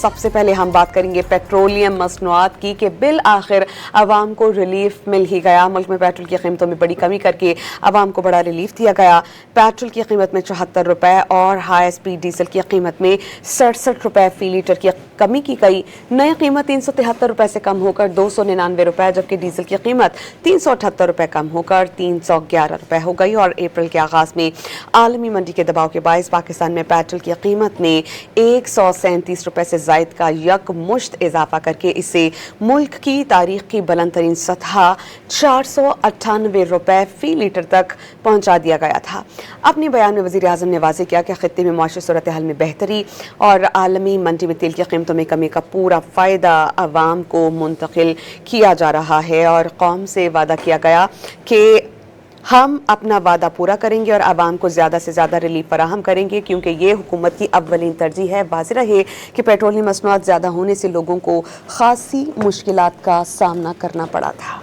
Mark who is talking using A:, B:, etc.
A: सबसे पहले हम बात करेंगे पेट्रोलियम मसनूआत की कि बिल आखिर आवाम को रिलीफ मिल ही गया। मुल्क में पेट्रोल की कीमतों में बड़ी कमी करके आवाम को बड़ा रिलीफ दिया गया। पेट्रोल की कीमत में 74 रुपए और हाई स्पीड डीजल की कीमत में 67 रुपए फी लीटर की कमी की गई। नई कीमत 373 रुपए से कम होकर 299 रुपए, जबकि डीजल की कीमत 378 रुपए कम होकर 311 रुपए हो गई। और अप्रैल के आगाज में आलमी मंडी के दबाव के बायस पाकिस्तान में पेट्रोल की कीमत में 137 रुपए से जायद का यकमुश्त इजाफा करके इसे मुल्क की तारीख की बुलंद तरीन सतह 498 रुपए फी लीटर तक पहुंचा दिया गया था। अपने बयान में वज़ीर आज़म ने वाज़ेह किया कि खित्ते में माशी सूरत हाल में बेहतरी और आलमी मंडी में तेल की कीमतों में कमी का पूरा फ़ायदा आवाम को मुंतकिल किया जा रहा है और कौम से वादा किया गया कि हम अपना वादा पूरा करेंगे और आवाम को ज़्यादा से ज़्यादा रिलीफ फराहम करेंगे, क्योंकि ये हुकूमत की अव्वलीन तरजीह है। वाज़ेह रहे कि पेट्रोलियम मसनूआत ज़्यादा होने से लोगों को खासी मुश्किलात का सामना करना पड़ा था।